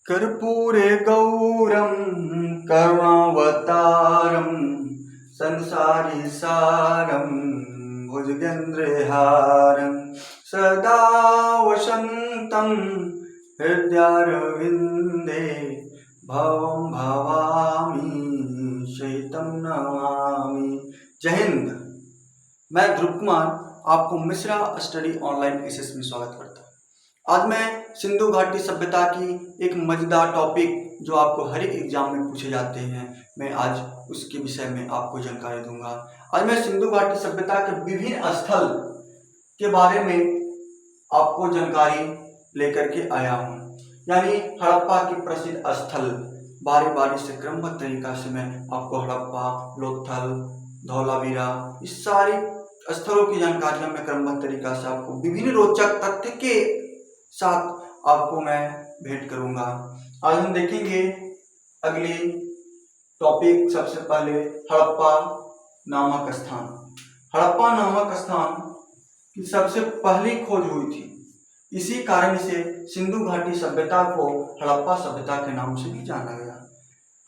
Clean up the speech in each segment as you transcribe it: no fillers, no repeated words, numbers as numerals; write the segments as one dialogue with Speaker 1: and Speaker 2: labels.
Speaker 1: कर्पूरे गौरं करुणावतारं संसारी सारं भुजगेन्द्रहारं सदा वसन्तं हृदयारविन्दे भवं भवामि शयितं नमामि। जय हिंद। मैं ध्रुव कुमार आपको मिश्रा स्टडी ऑनलाइन क्लासेस में स्वागत करता हूँ। आज मैं सिंधु घाटी सभ्यता की एक मजेदार टॉपिक जो आपको हर एक एग्जाम में पूछे जाते हैं, मैं आज उसके विषय में आपको जानकारी दूंगा। आज मैं सिंधु घाटी सभ्यता के विभिन्न स्थल के बारे में आपको जानकारी लेकर के आया हूँ, यानी हड़प्पा के प्रसिद्ध स्थल बारी बारी से क्रमबद्ध तरीका से मैं आपको हड़प्पा, लोथल, धौलावीरा इस सारी स्थलों की जानकारियां मैं क्रमबद्ध तरीका से आपको विभिन्न रोचक तथ्य के साथ आपको मैं भेंट करूंगा। आज हम देखेंगे अगली टॉपिक। सबसे पहले हड़प्पा नामक स्थान। हड़प्पा नामक स्थान की सबसे पहली खोज हुई थी, इसी कारण से सिंधु घाटी सभ्यता को हड़प्पा सभ्यता के नाम से भी जाना गया।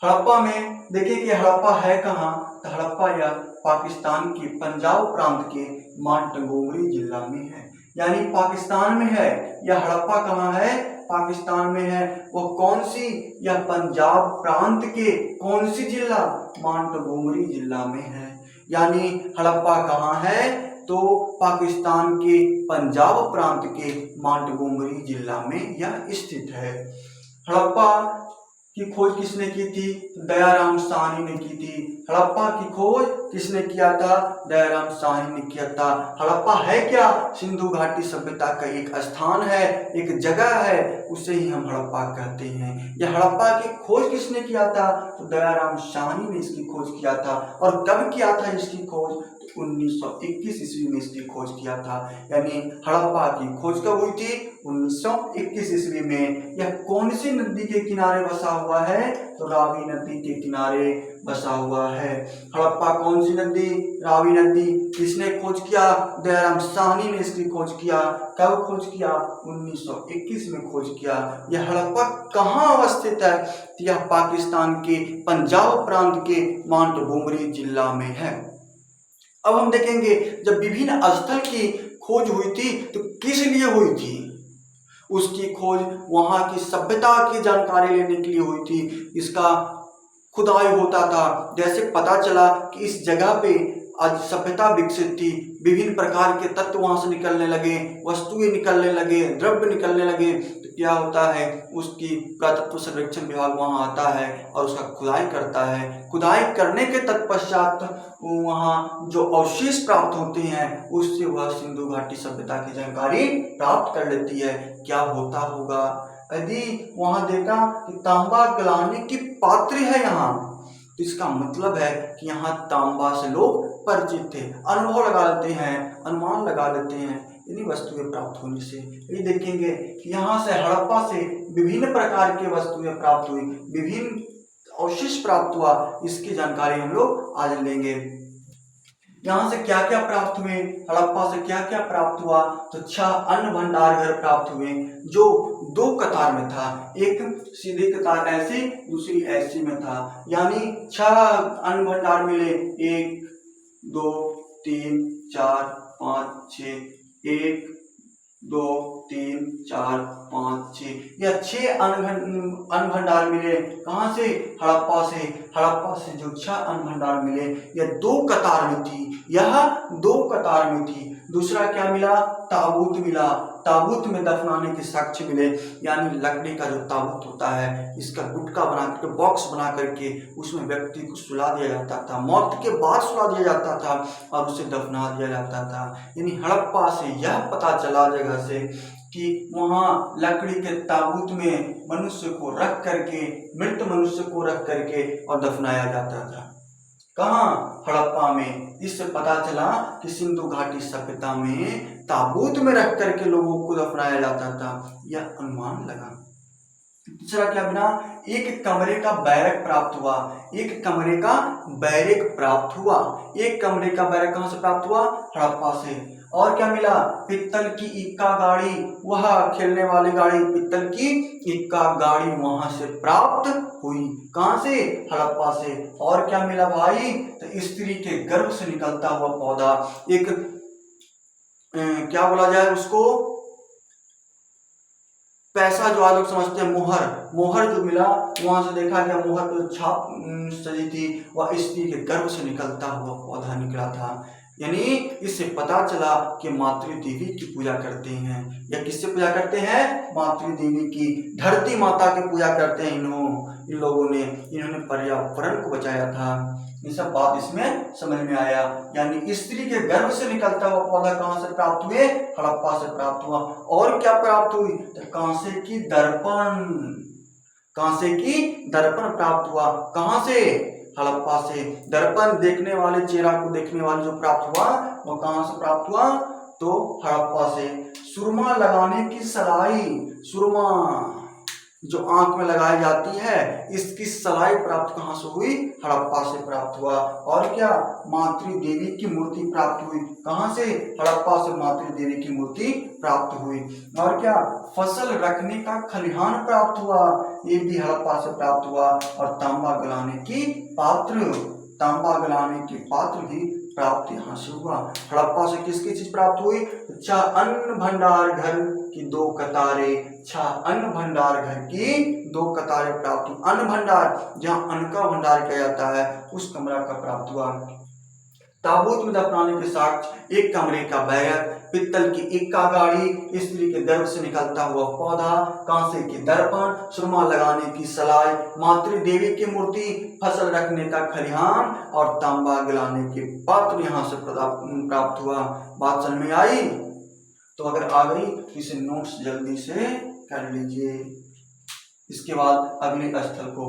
Speaker 1: हड़प्पा में देखिए कि हड़प्पा है कहाँ, तो हड़प्पा यह पाकिस्तान के पंजाब प्रांत के मोंटगोमरी जिला में है, यानी पाकिस्तान में है। यह हड़प्पा कहाँ है, पाकिस्तान में है। वो कौन सी, यह पंजाब प्रांत के कौन सी जिला, मोंटगोमरी जिला में है। यानी हड़प्पा कहाँ है, तो पाकिस्तान के पंजाब प्रांत के मोंटगोमरी जिला में यह स्थित है। हड़प्पा की खोज किसने की थी, दयाराम साहनी ने की थी। हड़प्पा की खोज किसने किया था, दयाराम साहनी ने किया था। हड़प्पा है क्या, सिंधु घाटी सभ्यता का एक स्थान है, एक जगह है, उसे ही हम हड़प्पा कहते हैं। यह हड़प्पा की खोज किसने किया था, तो दयाराम साहनी ने इसकी खोज किया था। और कब किया था इसकी खोज, 1921 ईस्वी में इसकी खोज किया था। यानी हड़प्पा की खोज कब हुई थी, 1921 ईस्वी में। यह कौन सी नदी के किनारे बसा हुआ है, तो रावी नदी के किनारे बसा हुआ है। हड़प्पा कौन सी नदी, रावी नदी। किसने खोज किया, दयाराम साहनी ने इसकी खोज किया। कब खोज किया, 1921 में खोज किया। यह हड़प्पा कहाँ अवस्थित है, तो यह पाकिस्तान के पंजाब प्रांत के मोंटगोमरी जिला में है। अब हम देखेंगे जब विभिन्न स्थल की खोज हुई थी तो किस लिए हुई थी, उसकी खोज वहां की सभ्यता की जानकारी लेने के लिए हुई थी। इसका खुदाई होता था, जैसे पता चला कि इस जगह पे आज सभ्यता विकसित थी, विभिन्न प्रकार के तत्व वहां से निकलने लगे, वस्तुएं निकलने लगे, द्रव्य निकलने लगे, तो क्या होता है, उसकी पुरातत्व सर्वेक्षण विभाग वहां आता है और उसका खुदाई करता है। खुदाई करने के तत्पश्चात वहां जो अवशेष प्राप्त होते हैं उससे वह सिंधु घाटी सभ्यता की जानकारी प्राप्त कर लेती है। क्या होता होगा, यदि वहां देखा कि तांबा गलाने की पात्र है यहाँ, तो इसका मतलब है कि यहाँ तांबा से लोग परिचित थे। अनुभव लगा लेते हैं, अनुमान लगा लेते हैं इन्हीं वस्तुएं प्राप्त होने से। ये देखेंगे कि यहाँ से हड़प्पा से विभिन्न प्रकार की वस्तुएं प्राप्त हुई, विभिन्न अवशेष प्राप्त हुआ, इसकी जानकारी हम लोग आज लेंगे। यहाँ से क्या क्या प्राप्त हुए, हड़प्पा से क्या क्या प्राप्त हुआ, तो 6 अन्न भंडार घर प्राप्त हुए जो 2 कतार में था। एक सीधी कतार ऐसी, दूसरी ऐसी में था, यानी 6 अन्न भंडार मिले। 1 2 3 4 5 6, 1 2 3 4 5 6, यह 6 अन्न भंडार मिले। कहाँ से, हड़प्पा से। हड़प्पा से जो 6 अन्न भंडार मिले, यह 2 कतार में थी, यह 2 कतार में थी। दूसरा क्या मिला, ताबूत मिला। ताबूत में दफनाने के साक्ष्य मिले, यानी लकड़ी का जो ताबूत होता है, इसका गुटका बना करके, बॉक्स बना करके उसमें व्यक्ति को सुला दिया जाता था, मौत के बाद सुला दिया जाता था और उसे दफना दिया जाता था। यानी हड़प्पा से यह पता चला जगह से कि वहाँ लकड़ी के ताबूत में मनुष्य को रख करके, मृत मनुष्य को रख करके और दफनाया जाता था। कहाँ, हड़प्पा में। इससे पता चला कि सिंधु घाटी सभ्यता में ताबूत में रख करके लोगों को दफनाया जाता था, यह अनुमान लगा। दूसरा क्या बना, एक कमरे का बैरक प्राप्त हुआ। एक कमरे का बैरक प्राप्त हुआ। एक कमरे का बैरक कहाँ से प्राप्त हुआ, हड़प्पा से। और क्या मिला, पित्तल की इक्का गाड़ी, वह खेलने वाली गाड़ी, पित्तल की इक्का गाड़ी वहां से प्राप्त हुई। कहां से, हड़प्पा से। और क्या मिला भाई, तो स्त्री के गर्भ से निकलता हुआ पौधा, एक क्या बोला जाए उसको, पैसा जो आज लोग समझते हैं, मोहर, मोहर जो मिला वहां से देखा गया, मोहर पर जो छाप सजी थी वह स्त्री के गर्भ से निकलता हुआ पौधा निकला था। यानी इससे पता चला कि मातृ देवी की पूजा करते हैं। या किससे पूजा करते हैं, मातृ देवी की, धरती माता की पूजा करते हैं इन लोगों ने, इन्होंने पर्यावरण को बचाया था। ये सब बात इसमें समझ में आया। यानी स्त्री के गर्भ से निकलता हुआ पौधा कहां से प्राप्त हुए, हड़प्पा से प्राप्त हुआ। और क्या प्राप्त हुई, तो कांसे की दर्पण, कांसे की दर्पण प्राप्त हुआ। कहां से, हड़प्पा से। दर्पण देखने वाले, चेहरा को देखने वाले जो प्राप्त हुआ वो कहां से प्राप्त हुआ, तो हड़प्पा से। सुरमा लगाने की सलाई, सुरमा जो आंख में लगाई जाती है, इसकी सलाई प्राप्त कहां से हुई, हड़प्पा से प्राप्त हुआ। और क्या, मातृ देवी की मूर्ति प्राप्त हुई। कहां से, हड़प्पा से मातृ देवी की मूर्ति प्राप्त हुई। और क्या, फसल रखने का खलिहान प्राप्त हुआ, ये भी हड़प्पा से प्राप्त हुआ। और तांबा गलाने की पात्र, तांबा गलाने की पात्र भी प्राप्त यहाँ से हुआ। हड़प्पा से किसकी चीज प्राप्त हुई, छह अन्न भंडार घर की 2 कतारें, छह अन्न भंडार घर की 2 कतारें प्राप्त हुई। अन्न भंडार, जहाँ अन्न का भंडार किया जाता है, उस कमरा का प्राप्त हुआ। ताबूत में दफनाने के साक्ष्य, एक कमरे का बैरक, पित्तल की इक्का गाड़ी, स्त्री के गर्भ से निकलता हुआ पौधा, कांसे की दर्पण, सुरमा लगाने की सलाई, मातृ देवी की मूर्ति, फसल रखने का खलिहान और तांबा गलाने के पात्र यहाँ से प्राप्त हुआ। बात समझ में आई। तो अगर आ गई तो इसे नोट्स जल्दी से कर लीजिए। इसके बाद अगले स्थल को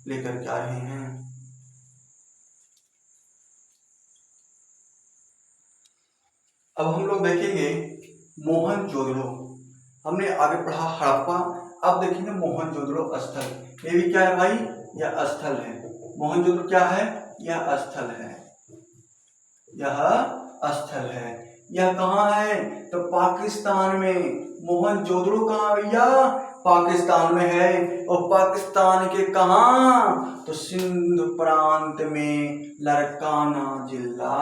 Speaker 1: लेकर के आ रहे हैं। अब हम लोग देखेंगे मोहनजोदड़ो। हमने आगे पढ़ा हड़प्पा, अब देखेंगे मोहनजोदड़ो स्थल। ये भी क्या है भाई, यह स्थल है। मोहनजोदड़ो क्या है, यह स्थल है, यह स्थल है। यह कहाँ है, तो पाकिस्तान में। मोहनजोदड़ो कहाँ भैया, पाकिस्तान में है। और पाकिस्तान के कहाँ, तो सिंध प्रांत में, लड़काना जिला।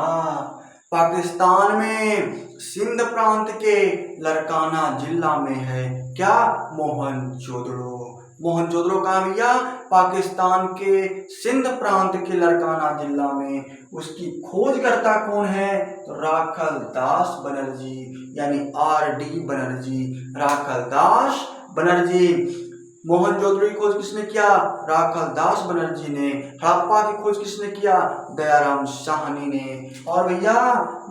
Speaker 1: पाकिस्तान में सिंध प्रांत के लड़काना जिला में है क्या, मोहनजोदड़ो। मोहनजोदड़ो कहाँ भैया, पाकिस्तान के सिंध प्रांत के लड़काना जिला में। उसकी खोजकर्ता कौन है, तो राखल दास बनर्जी, यानी RD बनर्जी, राखल दास बनर्जी। मोहनजोदड़ो की खोज किसने किया, राखल दास बनर्जी ने। हड़प्पा की खोज किसने किया, दयाराम साहनी ने। और भैया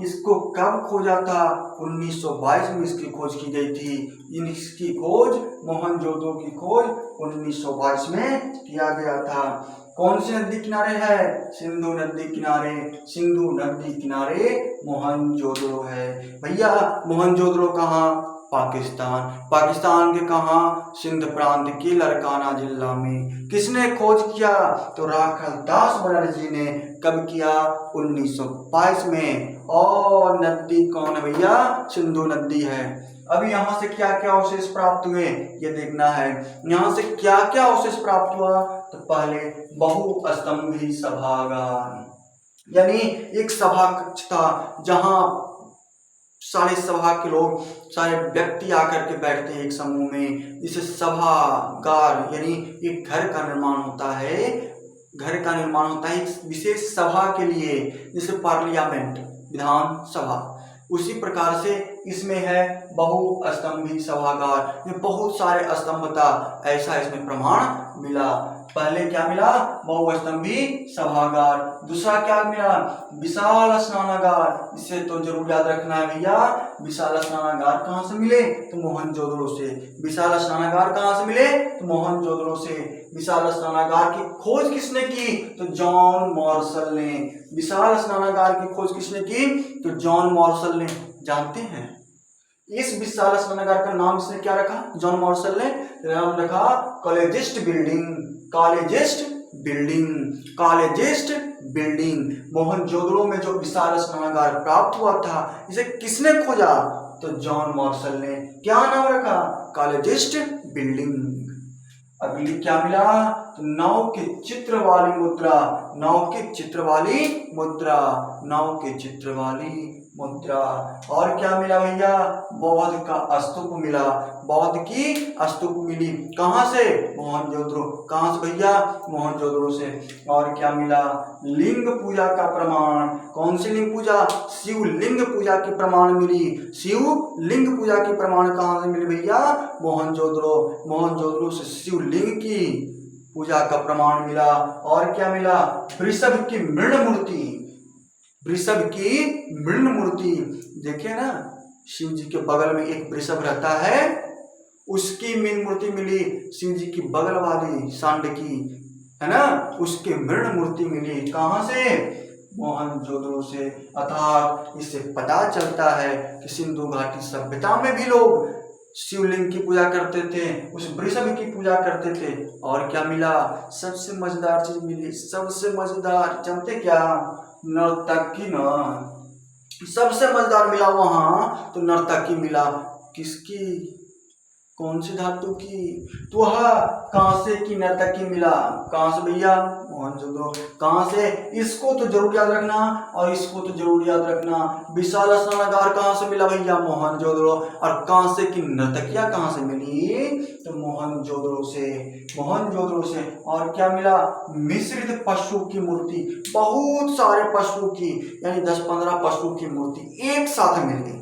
Speaker 1: इसको कब खोजा था, 1922 में इसकी खोज की गई थी। इसकी खोज, मोहनजोदड़ो की खोज 1922 में किया गया था। कौन सी नदी किनारे है, सिंधु नदी किनारे, सिंधु नदी किनारे मोहनजोदड़ो है। भैया मोहनजोदड़ो कहाँ, पाकिस्तान। पाकिस्तान के कहाँ, सिंध प्रांत के लड़काना जिला में। किसने खोज किया, तो राखल दास बनर्जी ने। कब किया, 1922 में। और नदी कौन है भैया, सिंधु नदी है। अभी यहाँ से क्या क्या अवशेष प्राप्त हुए ये देखना है। यहाँ से क्या क्या अवशेष प्राप्त हुआ, तो पहले बहुस्तंभी सभागार, यानी एक सभा कक्ष था जहाँ सारे सभा के लोग, सारे व्यक्ति आकर के बैठते हैं एक समूह में। इसे सभागार, यानी एक घर का निर्माण होता है, घर का निर्माण होता है एक विशेष सभा के लिए, जैसे पार्लियामेंट, विधान सभा। उसी प्रकार से इसमें है बहुस्तंभी सभागार, में बहुत सारे स्तंभ था, ऐसा इसमें प्रमाण मिला। पहले क्या मिला, बहुस्तंभी सभागार। दूसरा क्या मिला, विशाल स्नानागार। इसे तो जरूर याद रखना है भैया। विशाल स्नानागार कहाँ से मिले, तो मोहनजोदड़ो से। विशाल स्नानागार कहाँ से मिले, तो मोहनजोदड़ो से। विशाल स्नानागार की खोज किसने की, तो जॉन मार्शल ने। विशाल स्नानागार की खोज किसने की, तो जॉन मार्शल ने। जानते हैं इस विशाल स्नानागार का नाम इसने क्या रखा, जॉन मार्शल ने नाम रखा collegiate building. Collegiate building, collegiate building. Mohenjodaro में जो विशाल स्नानागार प्राप्त हुआ था, इसे किसने खोजा? तो जॉन मार्शल ने। क्या नाम रखा? कॉलेजेस्ट बिल्डिंग। अगली क्या मिला? तो नाव के चित्र वाली मुद्रा, नाव के चित्र वाली मुद्रा, नाव के चित्र वाली मुद्रा। और क्या मिला भैया? बौद्ध का स्तूप मिला, बौद्ध की स्तूप मिली। कहाँ से? मोहनजोदड़ो। कहाँ से भैया? मोहनजोदड़ो से। और क्या मिला? लिंग पूजा का प्रमाण। कौन सी लिंग पूजा? शिवलिंग पूजा की प्रमाण मिली। शिवलिंग पूजा की प्रमाण कहाँ से मिली भैया? मोहनजोदड़ो। मोहनजोदड़ो से शिवलिंग की पूजा का प्रमाण मिला। और क्या मिला? वृषभ की मृण मूर्ति, वृषभ की मृण मूर्ति। देखिए ना, शिव जी के बगल में एक वृषभ रहता है, उसकी मृण मूर्ति मिली। शिव जी की बगल वाली सांड की, है ना, उसकी मृण मूर्ति मिली। कहाँ से? मोहनजोदड़ो से। अर्थात इससे पता चलता है कि सिंधु घाटी सभ्यता में भी लोग शिवलिंग की पूजा करते थे, उस वृषभ की पूजा करते थे। और क्या मिला? सबसे मजेदार चीज मिली, सबसे मजेदार। जानते क्या? नर्तकी ना, सबसे मजेदार मिला वहां तो नर्तकी मिला। किसकी? कौन सी धातु की? तो वह कांसे की नर्तकी मिला। कहाँ से भैया? मोहनजोदड़ो। कहाँ से? इसको तो जरूर याद रखना और इसको तो जरूर याद रखना। विशाल स्नानागार कहाँ से मिला भैया? मोहनजोदड़ो। और कांसे की नर्तकियां कहाँ से मिली? तो मोहनजोदड़ो से, मोहनजोदड़ो से। और क्या मिला? मिश्रित पशु की मूर्ति, बहुत सारे पशु की, यानी 10-15 पशु की मूर्ति एक साथ मिल गई,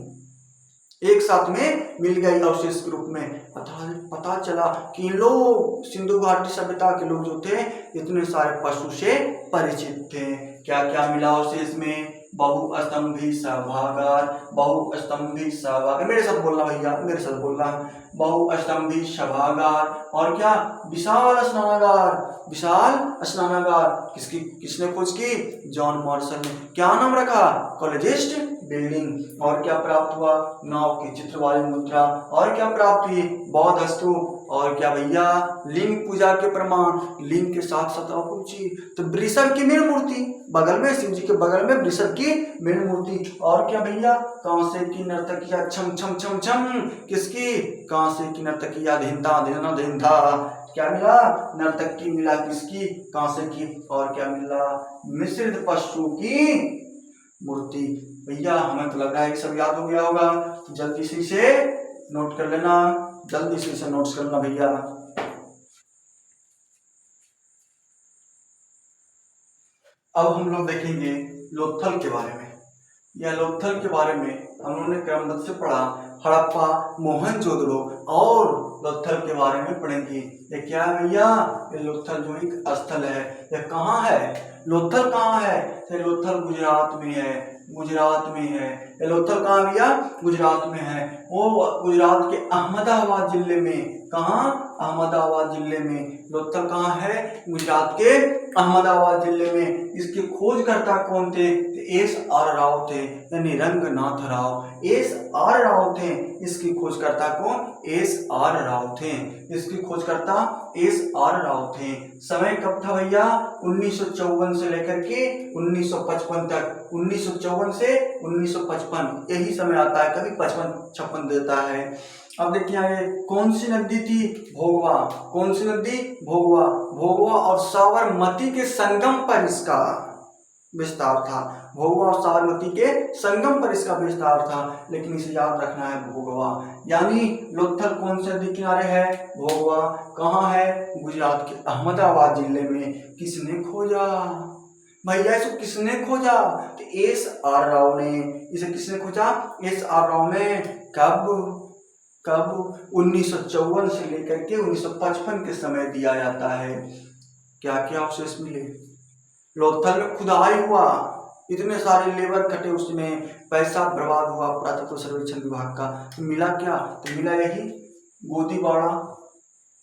Speaker 1: एक साथ में मिल गई अवशेष के रूप में। पता चला कि लोग, सिंधु घाटी सभ्यता के लोग जो थे, इतने सारे पशु से परिचित थे। क्या क्या मिला अवशेष में? बहुस्तंभी सभागार, बहुस्तंभी सभागार। मेरे साथ बोलना भैया, मेरे साथ बोलना। बहुस्तंभी सभागार। और क्या? विशाल स्नानागार, विशाल स्नानागार। किसने खोज की? जॉन मार्शल ने। क्या नाम रखा? कॉलेजेस्ट बिल्डिंग। और क्या प्राप्त हुआ? नाव की चित्र वाली मुद्रा। और क्या प्राप्त हुई? बौद्ध स्तूप। और क्या भैया? लिंग पूजा के प्रमाण। लिंग के साथ साथ और कुछ चीज, तो वृषभ की मृण मूर्ति बगल में, शिव जी के बगल में वृषभ की मृण मूर्ति। और क्या भैया? कांसे की नर्तकिया छम छम छम छम। किसकी? कांसे की नर्तकिया। धिंधा धिना धिंधा। क्या मिला? नर्तकी मिला। किसकी? कांसे की। और क्या मिला? मिश्रित पशु की मूर्ति। भैया हमें तो लग रहा है कि सब याद हो गया होगा, जल्दी से इसे नोट कर लेना, जल्दी से इसे नोट्स करना भैया। अब हम लोग देखेंगे लोथल के बारे में। यह लोथल के बारे में हम लोगों ने क्रमबद्ध से पढ़ा। हड़प्पा, मोहनजोदड़ो और लोथल के बारे में पढ़ेंगे। ये क्या है भैया? ये लोथल जो एक स्थल है। यह कहाँ है? लोथल कहाँ है? ये लोथल गुजरात में है, गुजरात में है। ये लोथल कहाँ भैया? गुजरात में है। वो गुजरात के अहमदाबाद जिले में। कहाँ? अहमदाबाद जिले में। लोथल कहाँ है? गुजरात के अहमदाबाद जिले में। इसके खोजकर्ता कौन थे? S.R. राव थे, यानी रंगनाथ राव। S.R. राव थे। इसकी खोजकर्ता कौन? S.R. राव थे। इसकी खोजकर्ता S.R. राव थे। समय कब था भैया? 1954 से लेकर के 1955 तक। 1954 से 1955 यही समय आता है, कभी 55-56 देता है। अब देखिए आगे, कौन सी नदी थी? भोगवा। कौन सी नदी? भोगवा। भोगवा और साबरमती के संगम पर इसका विस्तार था। भोगवा और साबरमती के संगम पर इसका विस्तार था, लेकिन इसे याद रखना है भोगवा। यानी लोथल कौन से नदी किनारे है? भोगवा। कहाँ है? गुजरात के अहमदाबाद जिले में। किसने खोजा भैया? इसको किसने खोजा? तो S.R. राव ने। इसे किसने खोजा? S.R. राव ने। कब? 1954 से लेकर के 1955 के समय दिया जाता है। क्या क्या अवशेष मिले? लोथल में खुदाई हुआ, इतने सारे लेबर कटे, उसमें पैसा बर्बाद हुआ पुरातत्व सर्वेक्षण विभाग का। तो मिला क्या? तो मिला यही गोदीबाड़ा,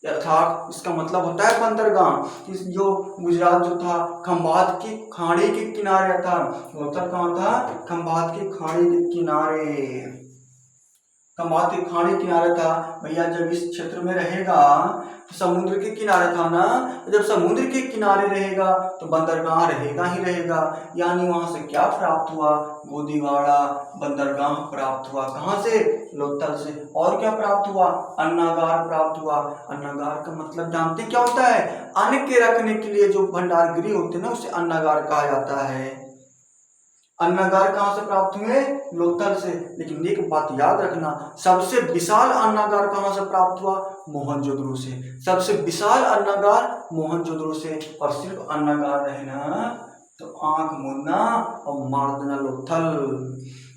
Speaker 1: अर्थात इसका मतलब होता है बंदरगाह। इस जो गुजरात जो था, खंभात की खाड़ी के किनारे था। लोथल कहाँ था? खंभात की खाड़ी के किनारे। कमाते खाने किनारे था भैया। जब इस क्षेत्र में रहेगा तो समुद्र के किनारे था ना, जब समुद्र के किनारे रहेगा तो बंदरगाह रहेगा ही रहेगा। यानी वहां से क्या प्राप्त हुआ, गोदीवाड़ा बंदरगाह प्राप्त हुआ। कहाँ से, लोथल से। और क्या प्राप्त हुआ, अन्नागार प्राप्त हुआ। अन्नागार का मतलब जानते क्या होता है, अन्न के रखने के लिए जो भंडार गृह होते हैं ना, उसे अन्नागार कहा जाता है। अन्नागार कहाँ से प्राप्त हुए, लोथल से। लेकिन एक बात याद रखना, सबसे विशाल अन्नागार कहाँ से प्राप्त हुआ, मोहनजोदड़ो से। सबसे विशाल अन्नागार मोहनजोदड़ो से। और सिर्फ अन्नागार रहना तो आंख मूंदना और मार देना लोथल।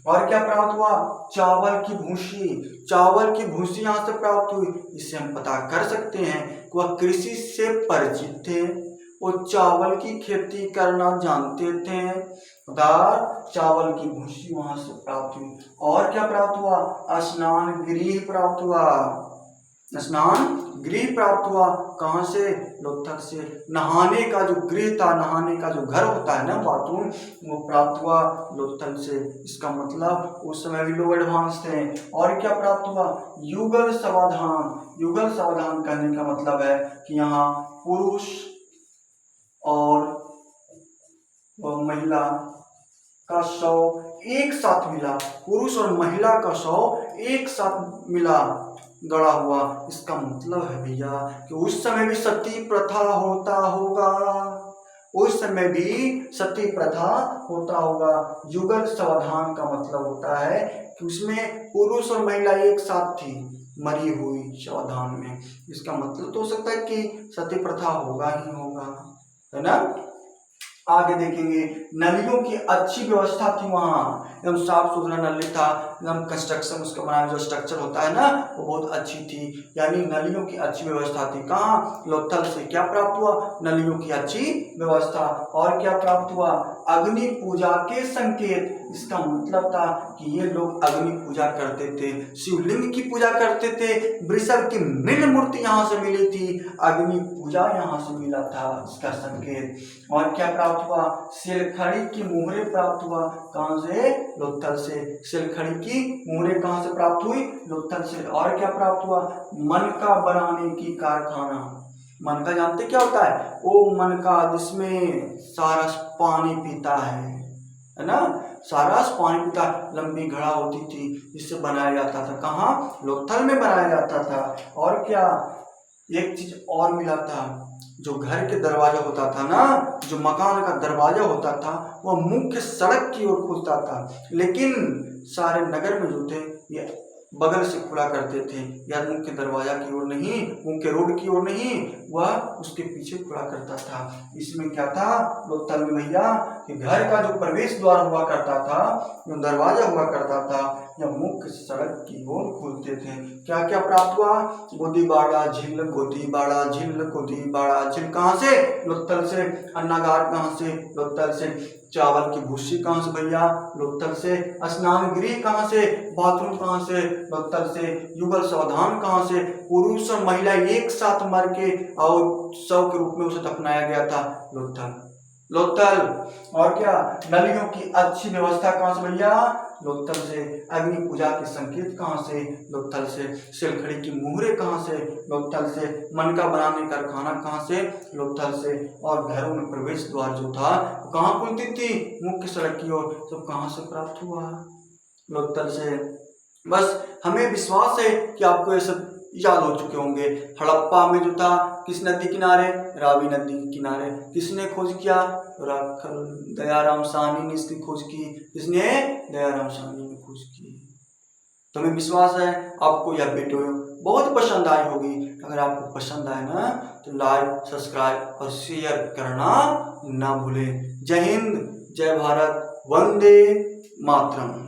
Speaker 1: और क्या प्राप्त हुआ, चावल की भूसी। चावल की भूसी यहाँ से प्राप्त हुई। इससे हम पता कर सकते हैं कि वह कृषि से परिचित थे, वो चावल की खेती करना जानते थे। चावल की भूसी वहां से प्राप्त हुई। और क्या प्राप्त हुआ, स्नान गृह प्राप्त हुआ। स्नान गृह प्राप्त हुआ कहां से, लोथल से। नहाने का जो गृह था, नहाने का जो घर होता है ना, बाथरूम, वो प्राप्त हुआ लोथल से। इसका मतलब उस समय भी लोग एडवांस थे। और क्या प्राप्त हुआ, युगल समाधान। युगल समाधान करने का मतलब है कि यहाँ पुरुष और महिला का शव एक साथ मिला। पुरुष और महिला का शव एक साथ मिला, गड़ा हुआ। इसका मतलब है भैया कि उस समय भी सती प्रथा होता होगा। उस समय भी सती प्रथा होता होगा। युगल समाधान का मतलब होता है कि उसमें पुरुष और महिला एक साथ थी, मरी हुई समाधान में। इसका मतलब तो हो सकता है कि सती प्रथा होगा ही होगा, है ना। आगे देखेंगे, नलियों की अच्छी व्यवस्था थी वहाँ, एकदम साफ सुथरा नली था, एकदम कंस्ट्रक्शन उसका बनाया जो स्ट्रक्चर होता है ना, वो बहुत अच्छी थी। यानी नलियों की अच्छी व्यवस्था थी। कहाँ, लोथल से। क्या प्राप्त हुआ, नलियों की अच्छी व्यवस्था। और क्या प्राप्त हुआ, अग्नि पूजा के संकेत। इसका मतलब था कि ये लोग अग्नि पूजा करते थे, शिवलिंग की पूजा करते थे। वृषभ की मृण मूर्ति यहाँ से मिली थी, अग्नि पूजा यहाँ से मिला था, इसका संकेत। और क्या प्राप्त हुआ, सिलखड़ी की मुहरे प्राप्त हुआ। कहाँ से, लोथल से। सिलखड़ी की मुहरे कहाँ से प्राप्त हुई, लोथल से। और क्या प्राप्त हुआ, मनका बनाने की कारखाना। मनका जानते क्या होता है, वो मनका जिसमें सारस पानी पीता है ना, सारस पानी पीता, लंबी घड़ा होती थी जिससे बनाया जाता था। कहाँ, लोथल में बनाया जाता था। और क्या, एक चीज और मिला था, जो घर के दरवाजा होता था ना, जो मकान का दरवाजा होता था, वह मुख्य सड़क की ओर खुलता था। लेकिन सारे नगर में जो थे ये बगल से खुला करते थे, या मुख्य दरवाजा की ओर नहीं, मुख्य रोड की ओर नहीं, वह उसके पीछे खुला करता था। इसमें क्या था, लोथल में भैया कि घर का जो प्रवेश द्वार हुआ करता था, जो दरवाजा हुआ करता था, या मुख्य सड़क की ओर खुलते थे। क्या क्या प्राप्त हुआ, गोदीबाड़ा झील, गोदीबाड़ा झील, गोदीबाड़ा झील। कहाँ से, लोथल से। अन्नागार कहाँ से, लोथल से। चावल की भूसी कहाँ से भैया, लोथल से। स्नान गृह कहाँ से, बाथरूम कहाँ से, लोथल से। युगल समाधान कहाँ से, पुरुष और महिला एक साथ मर के और शव के रूप में उसे दफनाया गया था, लोथल, लोथल। और क्या, नलियों की अच्छी व्यवस्था कहाँ से भैया, लोथल से। अग्नि पूजा के संकेत कहाँ से, लोथल से। सिलखड़ी की मुहरे कहाँ से, लोथल से। मनका बनाने का कारखाना कहाँ से, लोथल से। और घरों में प्रवेश द्वार जो था कहाँ खुलती थी, मुख्य सड़क की ओर। सब कहाँ से प्राप्त हुआ, लोथल से। बस हमें विश्वास है कि आपको ये सब याद हो चुके होंगे। हड़प्पा में जो था किस नदी किनारे, रावी नदी के किनारे। किसने खोज किया, दयाराम साहनी ने इसकी खोज की। किसने, दयाराम साहनी ने खोज की। तो हमें विश्वास है आपको यह वीडियो बहुत पसंद आई होगी। अगर आपको पसंद आए ना तो लाइक, सब्सक्राइब और शेयर करना ना भूलें। जय हिंद, जय भारत, वंदे मातरम।